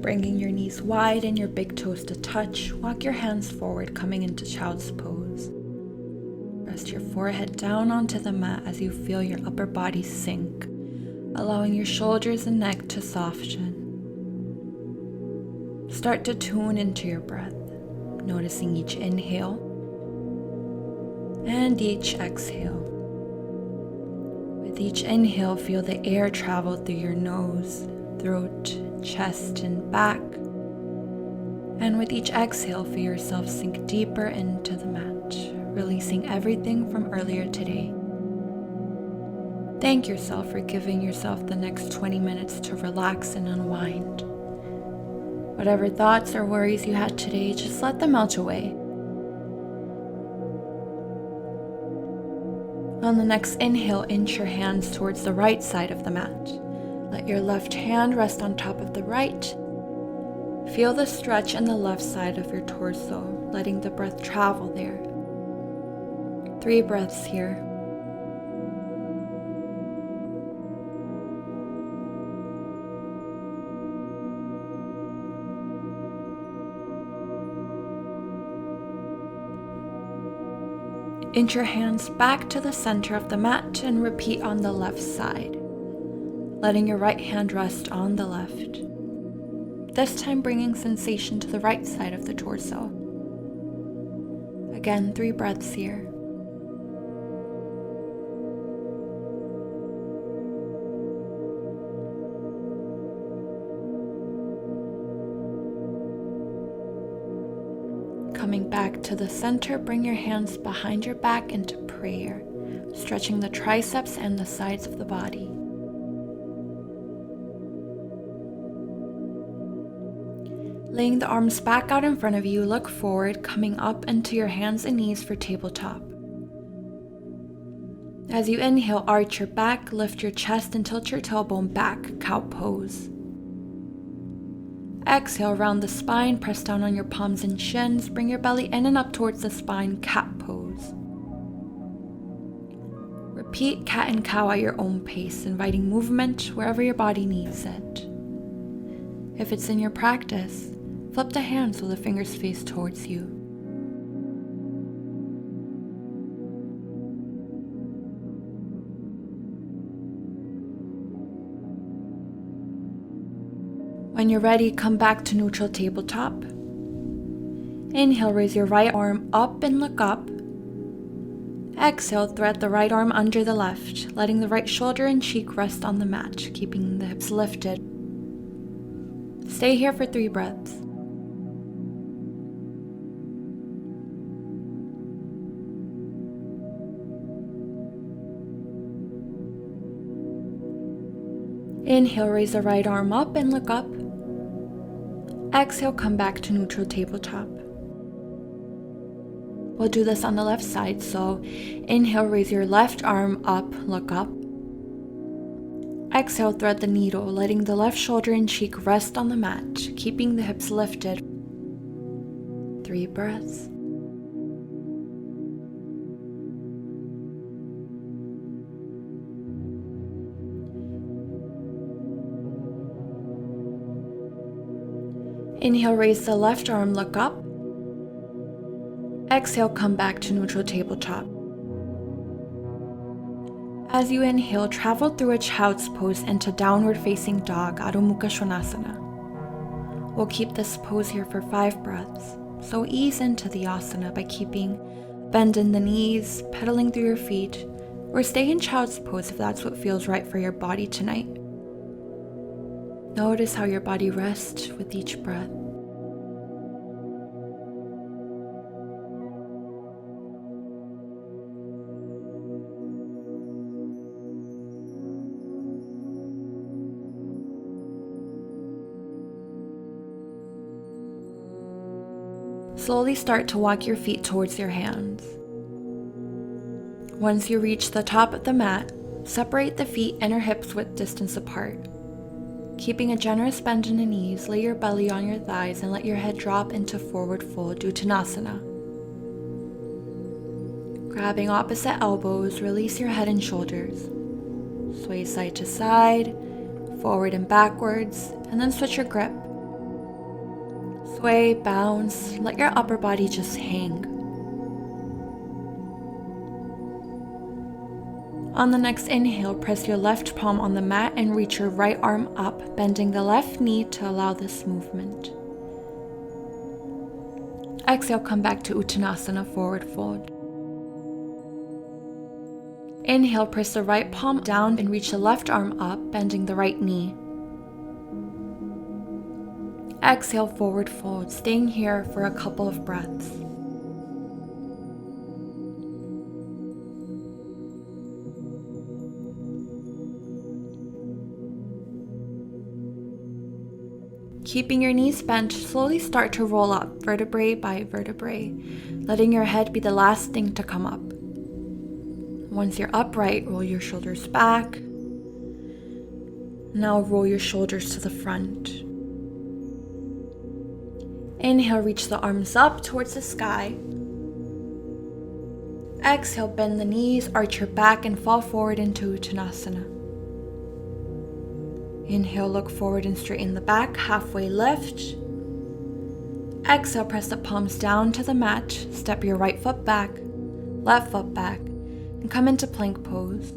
Bringing your knees wide and your big toes to touch, walk your hands forward, coming into child's pose. Rest your forehead down onto the mat as you feel your upper body sink, allowing your shoulders and neck to soften. Start to tune into your breath, noticing each inhale and each exhale. With each inhale, feel the air travel through your nose, throat, chest, and back. And with each exhale, feel yourself sink deeper into the mat, releasing everything from earlier today. Thank yourself for giving yourself the next 20 minutes to relax and unwind. Whatever thoughts or worries you had today, just let them melt away. On the next inhale, inch your hands towards the right side of the mat. Let your left hand rest on top of the right. Feel the stretch in the left side of your torso, letting the breath travel there. 3 breaths here. Inch your hands back to the center of the mat and repeat on the left side, letting your right hand rest on the left. This time bringing sensation to the right side of the torso. Again, 3 breaths here. Coming back to the center, bring your hands behind your back into prayer, stretching the triceps and the sides of the body. Laying the arms back out in front of you, look forward, coming up into your hands and knees for tabletop. As you inhale, arch your back, lift your chest and tilt your tailbone back, cow pose. Exhale, round the spine, press down on your palms and shins, bring your belly in and up towards the spine, cat pose. Repeat cat and cow at your own pace, inviting movement wherever your body needs it. If it's in your practice, flip the hands so the fingers face towards you. When you're ready, come back to neutral tabletop. Inhale, raise your right arm up and look up. Exhale, thread the right arm under the left, letting the right shoulder and cheek rest on the mat, keeping the hips lifted. Stay here for 3 breaths. Inhale, raise the right arm up and look up. Exhale, come back to neutral tabletop. We'll do this on the left side, so inhale, raise your left arm up, look up. Exhale, thread the needle, letting the left shoulder and cheek rest on the mat, keeping the hips lifted. 3 breaths. Inhale, raise the left arm, look up. Exhale, come back to neutral tabletop. As you inhale, travel through a child's pose into downward facing dog, Adho Mukha Svanasana. We'll keep this pose here for 5 breaths, so ease into the asana by keeping bend in the knees, pedaling through your feet, or stay in child's pose if that's what feels right for your body tonight. Notice how your body rests with each breath. Slowly start to walk your feet towards your hands. Once you reach the top of the mat, separate the feet inner hips width distance apart. Keeping a generous bend in the knees, lay your belly on your thighs and let your head drop into forward fold, Uttanasana. Grabbing opposite elbows, release your head and shoulders. Sway side to side, forward and backwards, and then switch your grip. Sway, bounce, let your upper body just hang. On the next inhale, press your left palm on the mat and reach your right arm up, bending the left knee to allow this movement. Exhale, come back to Uttanasana, forward fold. Inhale, press the right palm down and reach the left arm up, bending the right knee. Exhale, forward fold, staying here for a couple of breaths. Keeping your knees bent, slowly start to roll up, vertebrae by vertebrae, letting your head be the last thing to come up. Once you're upright, roll your shoulders back. Now roll your shoulders to the front. Inhale, reach the arms up towards the sky. Exhale, bend the knees, arch your back, and fall forward into Uttanasana. Inhale, look forward and straighten the back, halfway lift. Exhale, press the palms down to the mat, step your right foot back, left foot back, and come into plank pose.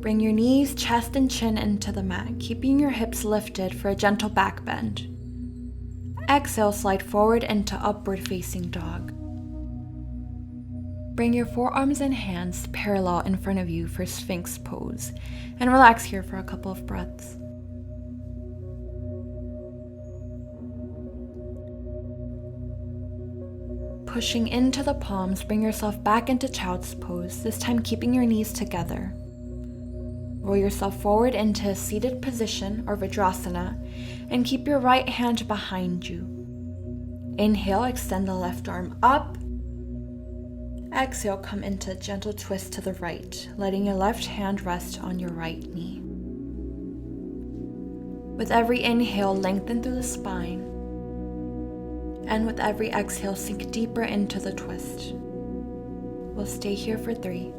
Bring your knees, chest, and chin into the mat, keeping your hips lifted for a gentle back bend. Exhale, slide forward into upward facing dog. Bring your forearms and hands parallel in front of you for Sphinx pose, and relax here for a couple of breaths. Pushing into the palms, bring yourself back into Child's pose, this time keeping your knees together. Roll yourself forward into a seated position or Vajrasana, and keep your right hand behind you. Inhale, extend the left arm up. Exhale, come into a gentle twist to the right, letting your left hand rest on your right knee. With every inhale, lengthen through the spine. And with every exhale, sink deeper into the twist. We'll stay here for 3.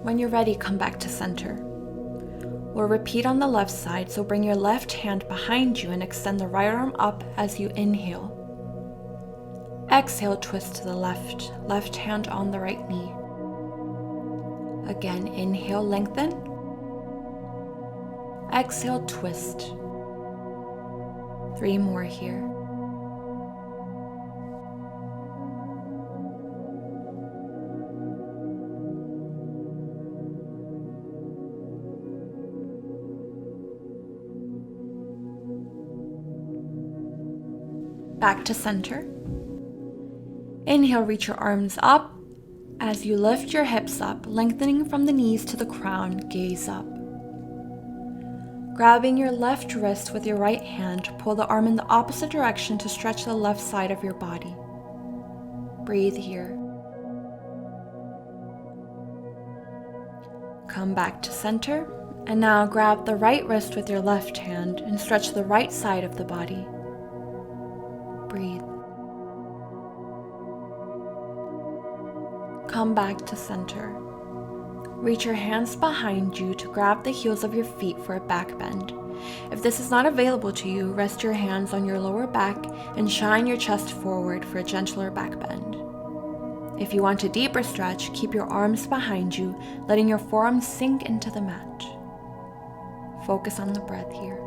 When you're ready, come back to center. We'll repeat on the left side, so bring your left hand behind you and extend the right arm up as you inhale. Exhale, twist to the left, left hand on the right knee. Again, inhale, lengthen. Exhale, twist. 3 more here. Back to center. Inhale, reach your arms up. As you lift your hips up, lengthening from the knees to the crown, gaze up. Grabbing your left wrist with your right hand, pull the arm in the opposite direction to stretch the left side of your body. Breathe here. Come back to center, and now grab the right wrist with your left hand and stretch the right side of the body. Breathe. Come back to center. Reach your hands behind you to grab the heels of your feet for a back bend. If this is not available to you, rest your hands on your lower back and shine your chest forward for a gentler back bend. If you want a deeper stretch, keep your arms behind you, letting your forearms sink into the mat. Focus on the breath here.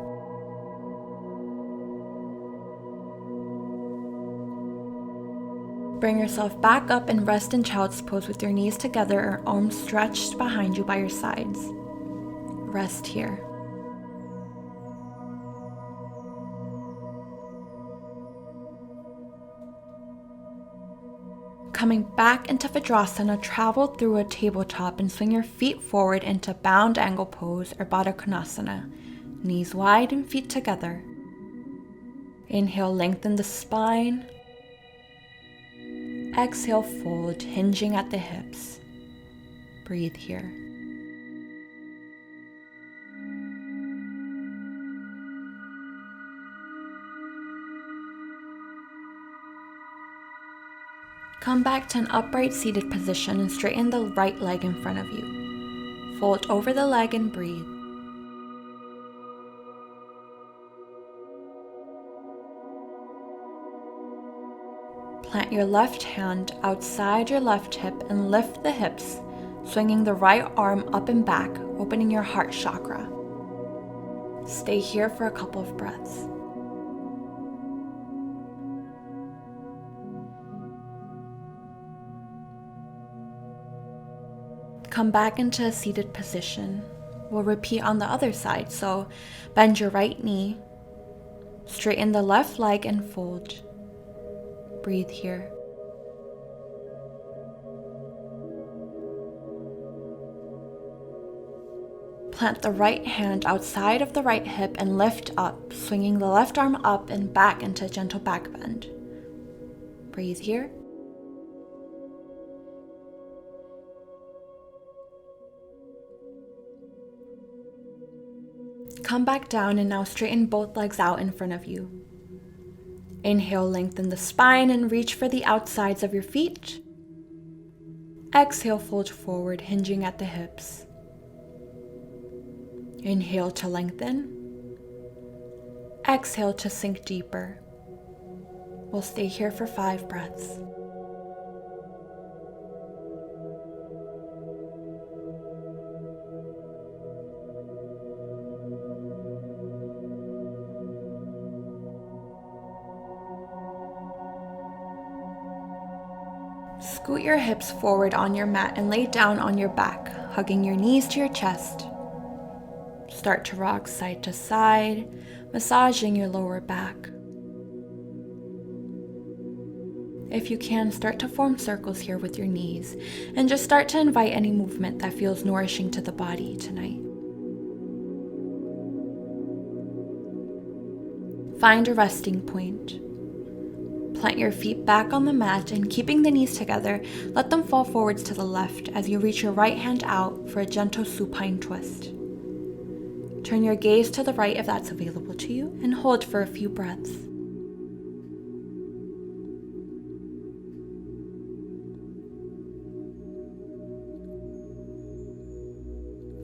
Bring yourself back up and rest in Child's pose with your knees together or arms stretched behind you by your sides. Rest here. Coming back into Vajrasana, travel through a tabletop and swing your feet forward into bound angle pose or Baddha Konasana. Knees wide and feet together. Inhale, lengthen the spine. Exhale, fold, hinging at the hips. Breathe here. Come back to an upright seated position and straighten the right leg in front of you. Fold over the leg and breathe. Plant your left hand outside your left hip and lift the hips, swinging the right arm up and back, opening your heart chakra. Stay here for a couple of breaths. Come back into a seated position. We'll repeat on the other side. So bend your right knee, straighten the left leg and fold. Breathe here. Plant the right hand outside of the right hip and lift up, swinging the left arm up and back into a gentle back bend. Breathe here. Come back down and now straighten both legs out in front of you. Inhale, lengthen the spine and reach for the outsides of your feet. Exhale, fold forward, hinging at the hips. Inhale to lengthen. Exhale to sink deeper. We'll stay here for 5 breaths. Scoot your hips forward on your mat and lay down on your back, hugging your knees to your chest. Start to rock side to side, massaging your lower back. If you can, start to form circles here with your knees and just start to invite any movement that feels nourishing to the body tonight. Find a resting point. Plant your feet back on the mat and keeping the knees together, let them fall forwards to the left as you reach your right hand out for a gentle supine twist. Turn your gaze to the right if that's available to you and hold for a few breaths.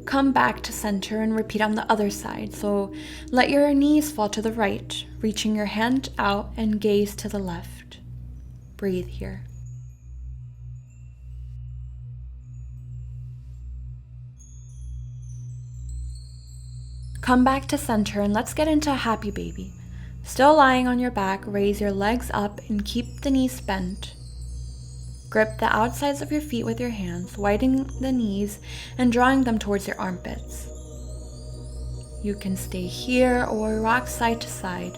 Come back to center and repeat on the other side. So let your knees fall to the right, reaching your hand out and gaze to the left. Breathe here. Come back to center and let's get into a happy baby. Still lying on your back, raise your legs up and keep the knees bent. Grip the outsides of your feet with your hands, widening the knees and drawing them towards your armpits. You can stay here or rock side to side.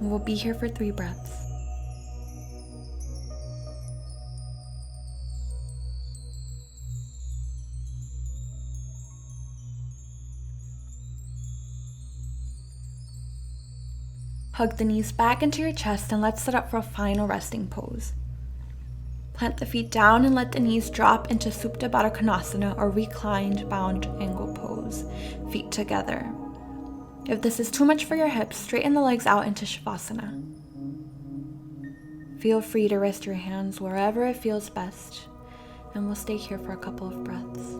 We'll be here for 3 breaths. Hug the knees back into your chest and let's set up for a final resting pose. Plant the feet down and let the knees drop into Supta Baddha Konasana or reclined bound angle pose, feet together. If this is too much for your hips, straighten the legs out into Shavasana. Feel free to rest your hands wherever it feels best, and we'll stay here for a couple of breaths.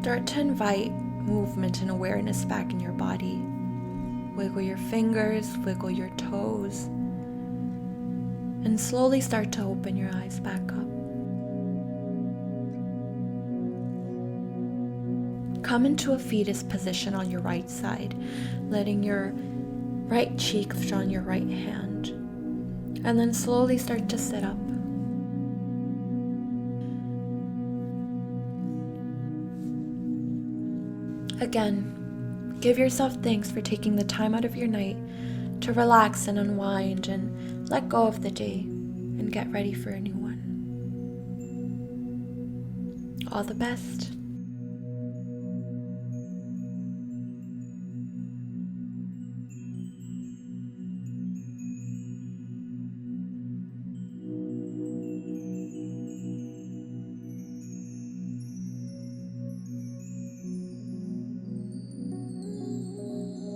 Start to invite movement and awareness back in your body. Wiggle your fingers, wiggle your toes, and slowly start to open your eyes back up. Come into a fetus position on your right side, letting your right cheek fall on your right hand, and then slowly start to sit up. Again, give yourself thanks for taking the time out of your night to relax and unwind and let go of the day and get ready for a new one. All the best.